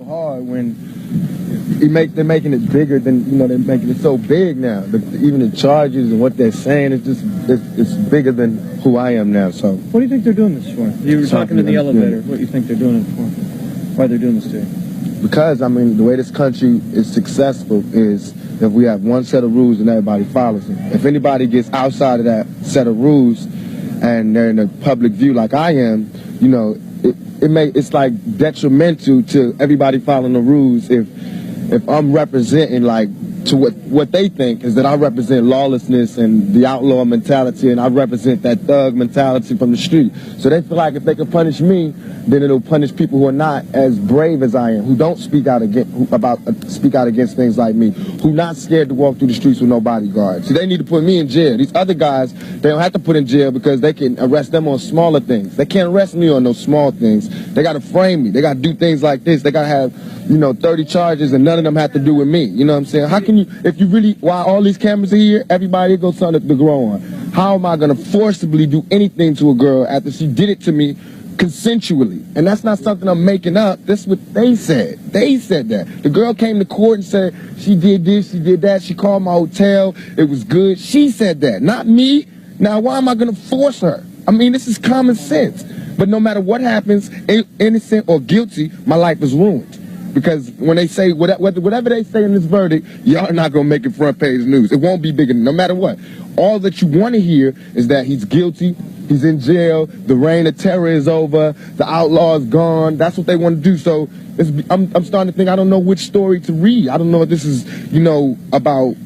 hard when they're making it bigger than, you know, they're making it so big now. Even the charges and what they're saying, it's bigger than who I am now. So what do you think they're doing this for? You were talking to the elevator. What do you think they're doing it for? Why they're doing this to you? Because, I mean, the way this country is successful is if we have one set of rules and everybody follows them. If anybody gets outside of that set of rules and they're in a public view like I am, you know, it's like detrimental to everybody following the rules if I'm representing, like, to what they think is that I represent lawlessness and the outlaw mentality, and I represent that thug mentality from the street. So they feel like if they can punish me, then it'll punish people who are not as brave as I am, who don't speak out against things like me, who not scared to walk through the streets with no bodyguards. So they need to put me in jail. These other guys, they don't have to put in jail because they can arrest them on smaller things. They can't arrest me on those small things. They got to frame me. They got to do things like this. They got to have, you know, 30 charges and none of them have to do with me. You know what I'm saying? How can you, if you really, while all these cameras are here, everybody goes something to grow on. How am I going to forcibly do anything to a girl after she did it to me consensually? And that's not something I'm making up. That's what they said. They said that. The girl came to court and said she did this, she did that, she called my hotel, it was good. She said that, not me. Now, why am I going to force her? I mean, this is common sense. But no matter what happens, innocent or guilty, my life is ruined. Because when they say, whatever they say in this verdict, y'all are not going to make it front page news. It won't be big enough, no matter what. All that you want to hear is that he's guilty, he's in jail, the reign of terror is over, the outlaw is gone. That's what they want to do. So I'm starting to think I don't know which story to read. I don't know if this is, you know, about,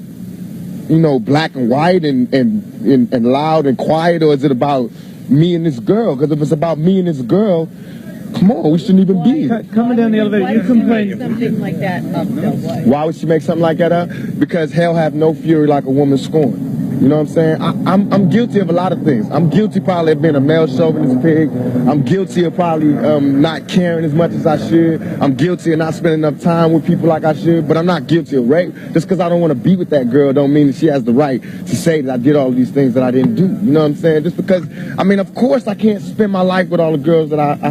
you know, black and white and loud and quiet, or is it about me and this girl? Because if it's about me and this girl, come on, we shouldn't even be here. Coming down the elevator, you complain. Something like that up, though. Why would she make something like that up? Because hell have no fury like a woman scorned. You know what I'm saying? I'm guilty of a lot of things. I'm guilty probably of being a male chauvinist pig. I'm guilty of probably not caring as much as I should. I'm guilty of not spending enough time with people like I should. But I'm not guilty of rape. Just because I don't want to be with that girl don't mean that she has the right to say that I did all of these things that I didn't do. You know what I'm saying? Just because, I mean, of course I can't spend my life with all the girls that I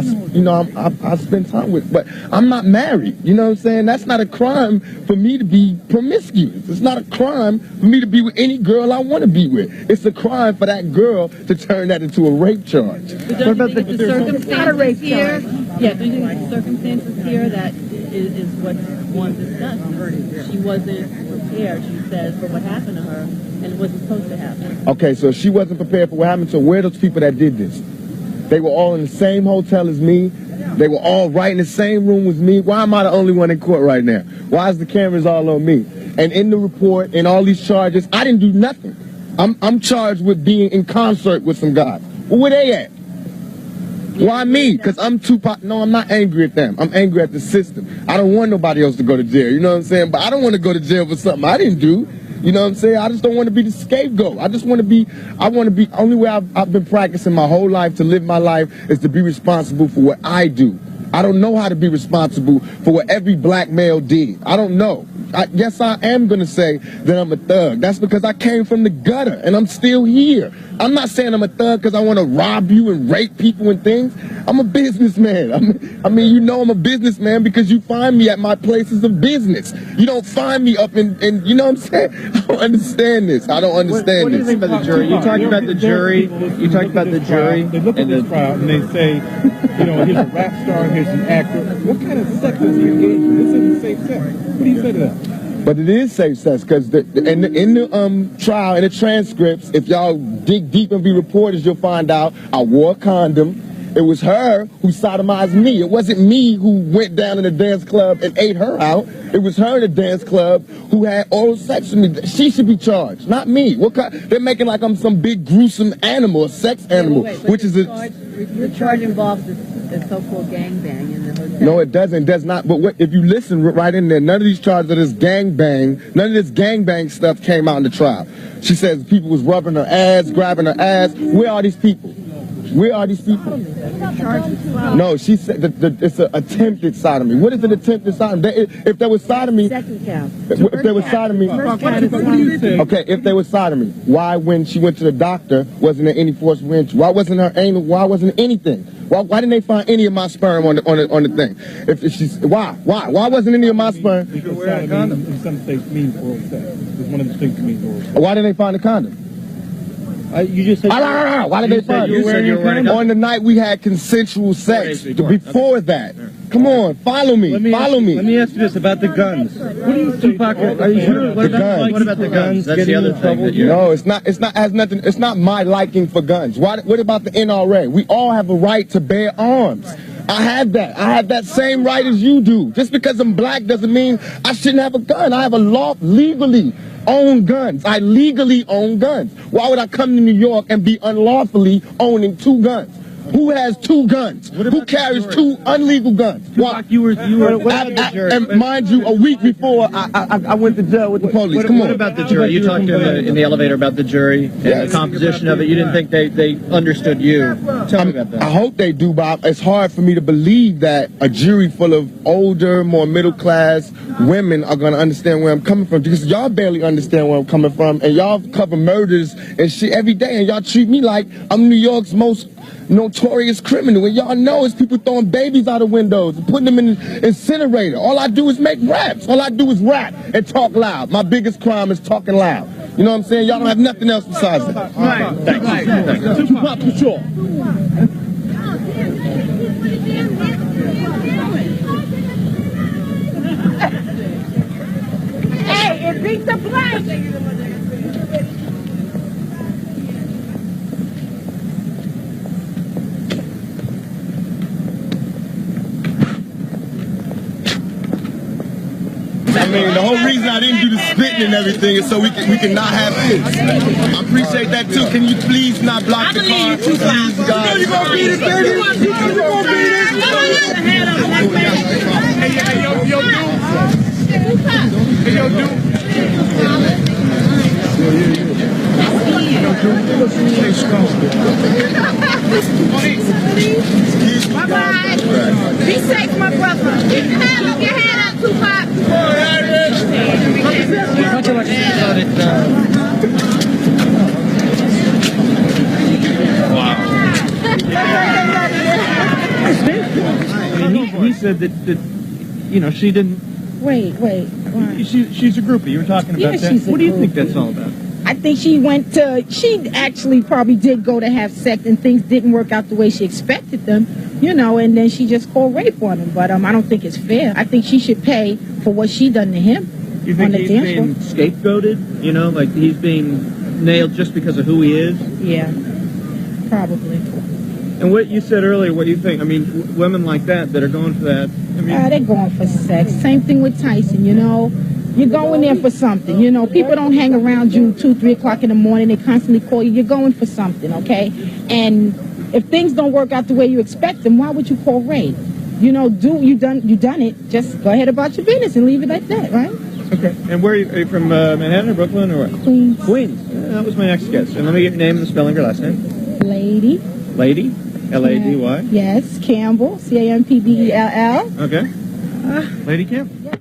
spend time with. But I'm not married. You know what I'm saying? That's not a crime for me to be promiscuous. It's not a crime for me to be with any girl I want to be with. It's a crime for that girl to turn that into a rape charge. But don't you think the circumstances here? Yeah, don't you think the circumstances here that is what one discussed? She wasn't prepared, she says, for what happened to her, and it wasn't supposed to happen. Okay, so she wasn't prepared for what happened to her. Where are those people that did this? They were all in the same hotel as me. They were all right in the same room with me. Why am I the only one in court right now? Why is the cameras all on me? And in the report, and all these charges, I didn't do nothing. I'm charged with being in concert with some guys. Well, where they at? Why me? Because I'm Tupac. No, I'm not angry at them. I'm angry at the system. I don't want nobody else to go to jail. You know what I'm saying? But I don't want to go to jail for something I didn't do. You know what I'm saying? I just don't want to be the scapegoat. I want to be, only way I've been practicing my whole life to live my life is to be responsible for what I do. I don't know how to be responsible for what every black male did. I don't know. Yes, I am going to say that I'm a thug. That's because I came from the gutter and I'm still here. I'm not saying I'm a thug because I want to rob you and rape people and things. I'm a businessman. I mean, you know I'm a businessman because you find me at my places of business. You don't find me up in you know what I'm saying? I don't understand this. I don't understand this. What do you think about the jury? You talked about the jury. You talked about the jury. They look at this trial and they say, you know, here's a rap star, here's an actor. What kind of sex is he engaged in? This isn't safe sex. What do you say to that? But it is safe sex because in the trial, in the transcripts, if y'all dig deep and be reporters, you'll find out I wore a condom. It was her who sodomized me. It wasn't me who went down in the dance club and ate her out. It was her in the dance club who had oral sex with me. She should be charged, not me. They're making like I'm some big gruesome animal, a sex animal, which is the charge involves the so-called gangbang in the hotel. No, it doesn't. It does not. But if you listen right in there, none of these charges of this gangbang, none of this gangbang stuff came out in the trial. She says people was rubbing her ass, grabbing her ass. Where are these people? Where are these people? No, she said it's an attempted sodomy. What is an attempted sodomy? If there was sodomy, second count. If there was sodomy, okay. If there was sodomy, why when she went to the doctor wasn't there any forceful entry? Why wasn't her anal? Why wasn't anything? Why didn't they find any of my sperm on the thing? If she's why wasn't any of my sperm? Because wearing a condom in some states means oral sex. It's one of the things that means oral sex. Why didn't they find the condom? You just said why did they find it? On the night we had consensual sex. Before that. Come on, follow me. Follow me. Let me ask you this about the guns. What do you think? Tupac, are you sure? What about the guns? That's the other thing. No, it's not has nothing. It's not my liking for guns. What about the NRA? We all have a right to bear arms. I have that. I have that same right as you do. Just because I'm black doesn't mean I shouldn't have a gun. I have a legally own guns. I legally own guns. Why would I come to New York and be unlawfully owning 2 guns? Who has 2 guns? Who carries 2 illegal guns? Tupac, you were and mind you, a week before I went to jail with the police. Come on. What about the jury? You talked in the elevator about the jury and the composition of it. You didn't think they understood you. Tell me about that. I hope they do, Bob. It's hard for me to believe that a jury full of older, more middle-class women are going to understand where I'm coming from, because y'all barely understand where I'm coming from, and y'all cover murders and shit every day, and y'all treat me like I'm New York's most notorious criminal, and y'all know it's people throwing babies out of windows and putting them in the incinerator. All I do is make raps. All I do is rap and talk loud. My biggest crime is talking loud. You know what I'm saying? Y'all don't have nothing else besides that. Right. Thanks. Tupac Shakur. Hey, it beats the black. I mean, the whole reason I didn't do the spitting and everything is so we can not have this. I appreciate that too. Can you please not block the car? Please, guys. You gonna beat it, baby? You gonna beat it? Hey, yo, dude. Hey, yo, dude. Bye-bye. Be safe, my brother. Keep your hand up, Tupac. He said that you know, she didn't. Wait. She's a groupie. You were talking about that. She's a What do you think groupie. that's all about? I think she actually probably did go to have sex and things didn't work out the way she expected them, you know, and then she just called rape on him. But I don't think it's fair. I think she should pay for what she done to him. You think on the he's dance being floor. scapegoated? You know, like he's being nailed just because of who he is? Yeah, probably. And what you said earlier, what do you think? I mean, women like that are going for that. I mean, They're going for sex. Same thing with Tyson, you know. You're going there for something, you know. People don't hang around you 2, 3 o'clock in the morning. They constantly call you. You're going for something, okay? And if things don't work out the way you expect them, why would you call rape? You know, you done it. Just go ahead about your business and leave it like that, right? okay. And where are you from? Manhattan or Brooklyn or what? Queens. Queens. That was my next guess. And let me get your name and the spelling of your last name. Lady. Lady. L-A-D-Y. Yes. Campbell. Campbell. Okay. Lady Campbell.